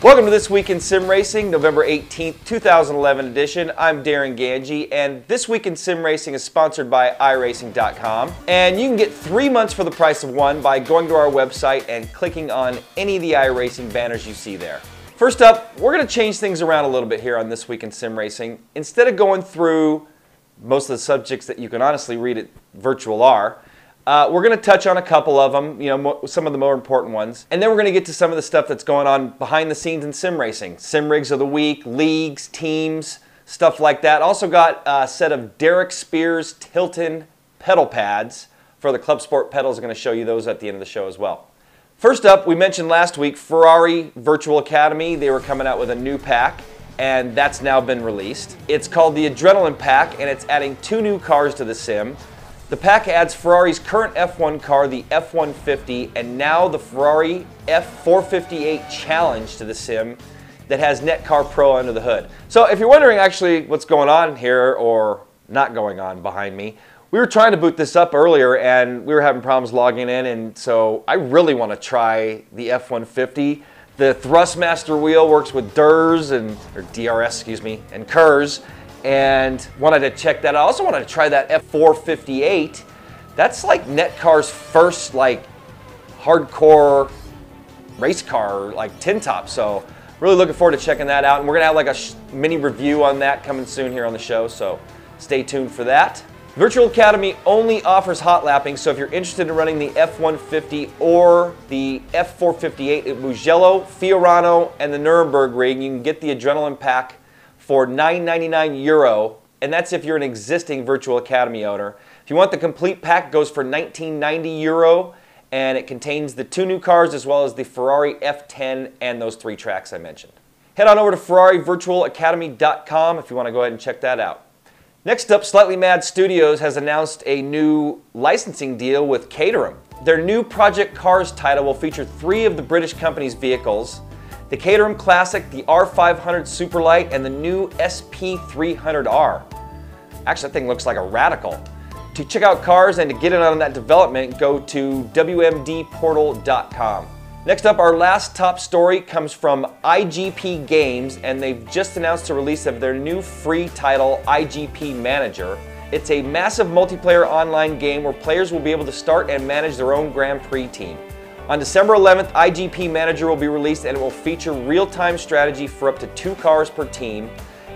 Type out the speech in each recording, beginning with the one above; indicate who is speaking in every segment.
Speaker 1: Welcome to This Week in Sim Racing, November 18th, 2011 edition. I'm Darren Ganji, and This Week in Sim Racing is sponsored by iRacing.com. And you can get 3 months for the price of one by going to our website and clicking on any of the iRacing banners you see there. First up, we're going to change things around a little bit here on This Week in Sim Racing. Instead of going through most of the subjects that you can honestly read at Virtual R, we're going to touch on a couple of them, some of the more important ones. And then we're going to get to some of the stuff that's going on behind the scenes in sim racing. Sim rigs of the week, leagues, teams, stuff like that. Also got a set of Derek Spears Tilton pedal pads for the Club Sport pedals. I'm going to show you those at the end of the show as well. First up, we mentioned last week Ferrari Virtual Academy. They were coming out with a new pack, and that's now been released. It's called the Adrenaline Pack, and it's adding 2 new cars to the sim. The pack adds Ferrari's current F1 car, the F150, and now the Ferrari F458 Challenge to the sim that has Netcar Pro under the hood. So if you're wondering actually what's going on here, or not going on behind me, we were trying to boot this up earlier and we were having problems logging in, and so I really want to try the F150. The Thrustmaster wheel works with DRS, and KERS, and wanted to check that out. I also wanted to try that F458. That's like Netcar's first hardcore race car, tin top. So really looking forward to checking that out. And we're gonna have a mini review on that coming soon here on the show, so stay tuned for that. Virtual Academy only offers hot lapping, so if you're interested in running the F150 or the F458 at Mugello, Fiorano, and the Nuremberg rig, you can get the Adrenaline Pack for €9.99, and that's if you're an existing Virtual Academy owner. If you want the complete pack, it goes for €19.90, and it contains the 2 new cars as well as the Ferrari F10 and those 3 tracks I mentioned. Head on over to FerrariVirtualAcademy.com if you want to go ahead and check that out. Next up, Slightly Mad Studios has announced a new licensing deal with Caterham. Their new Project Cars title will feature 3 of the British company's vehicles: the Caterham Classic, the R500 Superlight, and the new SP300R. Actually, that thing looks like a Radical. To check out cars and to get in on that development, go to WMDportal.com. Next up, our last top story comes from IGP Games, and they've just announced the release of their new free title, IGP Manager. It's a massive multiplayer online game where players will be able to start and manage their own Grand Prix team. On December 11th, IGP Manager will be released, and it will feature real-time strategy for up to 2 cars per team,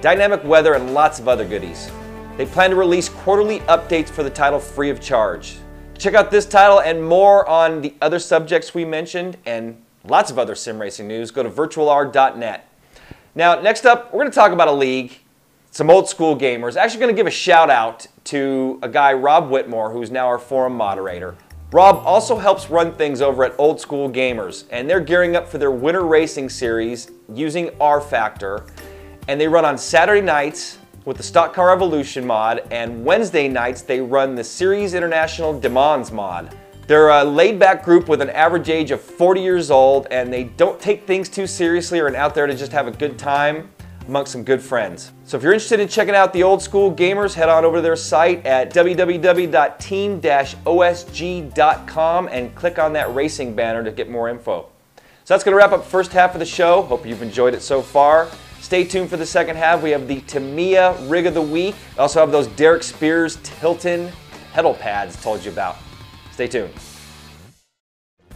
Speaker 1: dynamic weather, and lots of other goodies. They plan to release quarterly updates for the title free of charge. Check out this title and more on the other subjects we mentioned and lots of other sim racing news. Go to virtualr.net. Now, next up, we're going to talk about a league, some old school gamers. Actually going to give a shout out to a guy, Rob Whitmore, who's now our forum moderator. Rob also helps run things over at Old School Gamers, and they're gearing up for their Winter Racing Series using R Factor, and they run on Saturday nights with the Stock Car Evolution mod, and Wednesday nights they run the Series International Le Mans mod. They're a laid-back group with an average age of 40 years old, and they don't take things too seriously or are out there to just have a good time amongst some good friends. So if you're interested in checking out the Old School Gamers, head on over to their site at www.team-osg.com and click on that racing banner to get more info. So that's going to wrap up the first half of the show. Hope you've enjoyed it so far. Stay tuned for the second half. We have the Tamiya Rig of the Week. We also have those Derek Spears Tilton pedal pads I told you about. Stay tuned.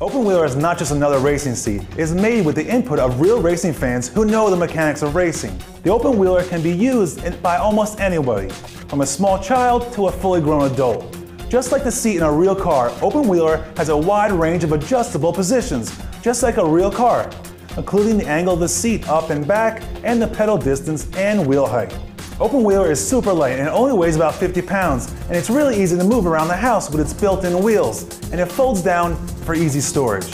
Speaker 2: Open Wheeler is not just another racing seat. It's made with the input of real racing fans who know the mechanics of racing. The Open Wheeler can be used by almost anybody, from a small child to a fully grown adult. Just like the seat in a real car, Open Wheeler has a wide range of adjustable positions, just like a real car, including the angle of the seat up and back, and the pedal distance and wheel height. Open Wheeler is super light and it only weighs about 50 pounds, and it's really easy to move around the house with its built-in wheels, and it folds down for easy storage.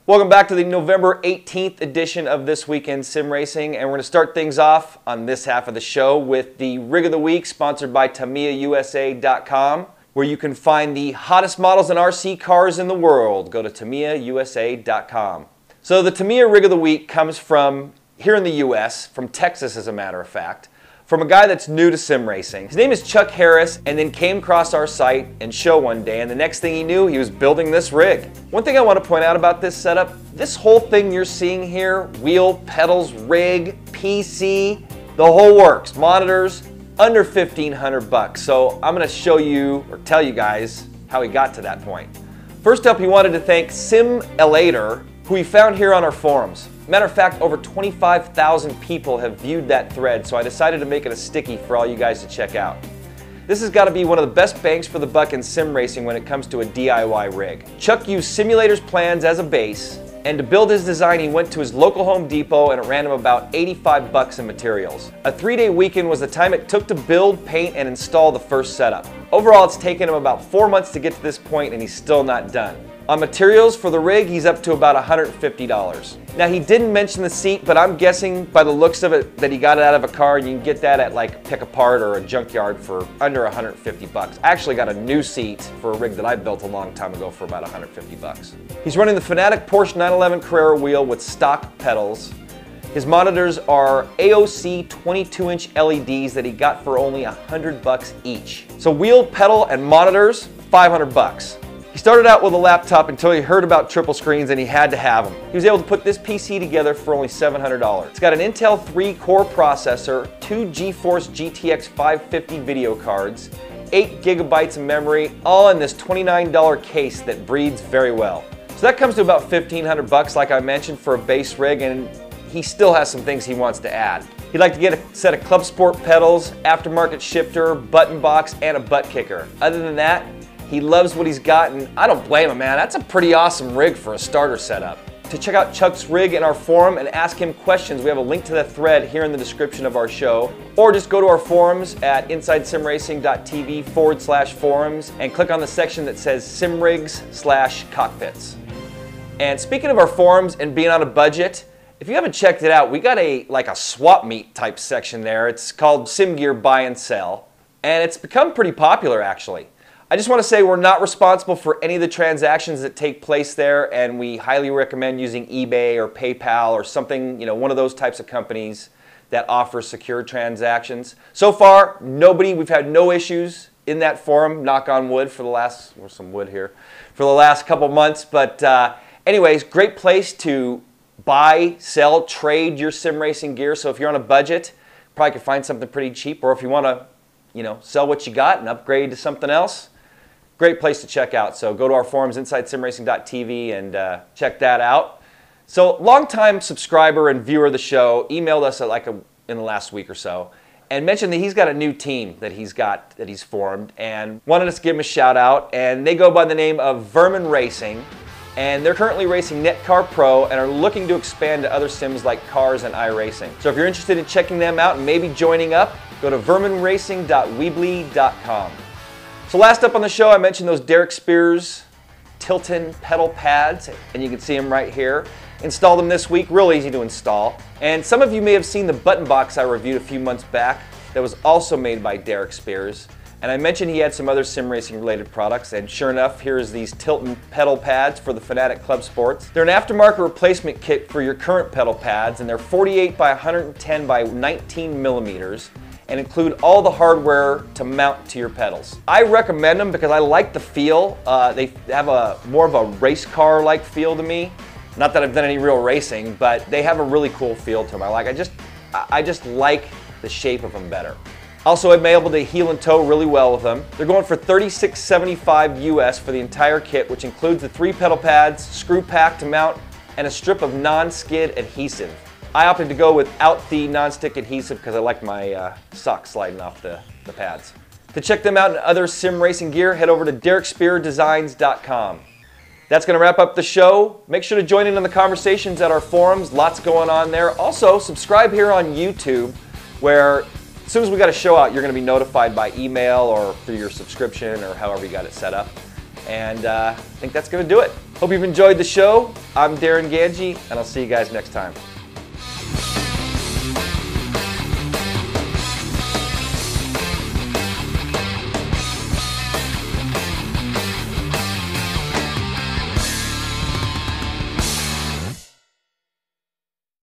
Speaker 1: Welcome back to the November 18th edition of This Week in Sim Racing, and we're going to start things off on this half of the show with the Rig of the Week, sponsored by TamiyahUSA.com, where you can find the hottest models and RC cars in the world. Go to TamiyahUSA.com. So the Tamiya Rig of the Week comes from here in the U.S., from Texas as a matter of fact, from a guy that's new to sim racing. His name is Chuck Harris, and then came across our site and show one day, and the next thing he knew, he was building this rig. One thing I want to point out about this setup, this whole thing you're seeing here, wheel, pedals, rig, PC, the whole works, monitors, under 1,500 bucks. So I'm going to show you, or tell you guys, how he got to that point. First up, he wanted to thank SimElator, who he found here on our forums. Matter of fact, over 25,000 people have viewed that thread, so I decided to make it a sticky for all you guys to check out. This has got to be one of the best bangs for the buck in sim racing when it comes to a DIY rig. Chuck used Simulator's plans as a base, and to build his design he went to his local Home Depot and it ran him about 85 bucks in materials. A 3-day weekend was the time it took to build, paint, and install the first setup. Overall, it's taken him about 4 months to get to this point, and he's still not done. On materials for the rig, he's up to about $150. Now, he didn't mention the seat, but I'm guessing by the looks of it that he got it out of a car, and you can get that at like Pick Apart or a junkyard for under 150 bucks. I actually got a new seat for a rig that I built a long time ago for about 150 bucks. He's running the Fanatec Porsche 911 Carrera wheel with stock pedals. His monitors are AOC 22-inch LEDs that he got for only 100 bucks each. So wheel, pedal, and monitors, 500 bucks. He started out with a laptop until he heard about triple screens and he had to have them. He was able to put this PC together for only $700. It's got an Intel 3 core processor, 2 GeForce GTX 550 video cards, 8 gigabytes of memory, all in this $29 case that breathes very well. So that comes to about 1,500 bucks, like I mentioned, for a base rig, and he still has some things he wants to add. He'd like to get a set of Club Sport pedals, aftermarket shifter, button box, and a butt kicker. Other than that, he loves what he's got, and I don't blame him, man. That's a pretty awesome rig for a starter setup. To check out Chuck's rig in our forum and ask him questions, we have a link to that thread here in the description of our show. Or just go to our forums at insidesimracing.tv/forums and click on the section that says simrigs/cockpits. And speaking of our forums and being on a budget, if you haven't checked it out, we got a swap meet type section there. It's called Sim Gear Buy and Sell, and it's become pretty popular actually. I just want to say we're not responsible for any of the transactions that take place there, and we highly recommend using eBay or PayPal or something, one of those types of companies that offer secure transactions. So far, we've had no issues in that forum, knock on wood, for the last, there's some wood here, for the last couple months. But anyways, great place to buy, sell, trade your sim racing gear. So if you're on a budget, probably could find something pretty cheap, or if you want to, sell what you got and upgrade to something else, great place to check out. So go to our forums, insidesimracing.tv, and check that out. So longtime subscriber and viewer of the show emailed us in the last week or so and mentioned that he's got a new team that he's formed and wanted us to give him a shout out. And they go by the name of Vermin Racing, and they're currently racing Netcar Pro and are looking to expand to other sims like Cars and iRacing. So if you're interested in checking them out and maybe joining up, go to verminracing.weebly.com. So last up on the show, I mentioned those Derek Spears Tilton pedal pads, and you can see them right here. Installed them this week, real easy to install. And some of you may have seen the button box I reviewed a few months back that was also made by Derek Spears. And I mentioned he had some other sim racing related products, and sure enough, here's these Tilton pedal pads for the Fanatec Club Sports. They're an aftermarket replacement kit for your current pedal pads, and they're 48 by 110 by 19 millimeters. And include all the hardware to mount to your pedals. I recommend them because I like the feel. They have more of a race car-like feel to me. Not that I've done any real racing, but they have a really cool feel to them. I just like the shape of them better. Also, I'm able to heel and toe really well with them. They're going for $36.75 US for the entire kit, which includes the 3 pedal pads, screw pack to mount, and a strip of non-skid adhesive. I opted to go without the non-stick adhesive because I like my socks sliding off the pads. To check them out and other sim racing gear, head over to DerekSpearDesigns.com. That's going to wrap up the show. Make sure to join in on the conversations at our forums. Lots going on there. Also, subscribe here on YouTube, where as soon as we got a show out, you're going to be notified by email or through your subscription or however you got it set up. And I think that's going to do it. Hope you've enjoyed the show. I'm Darren Ganji, and I'll see you guys next time.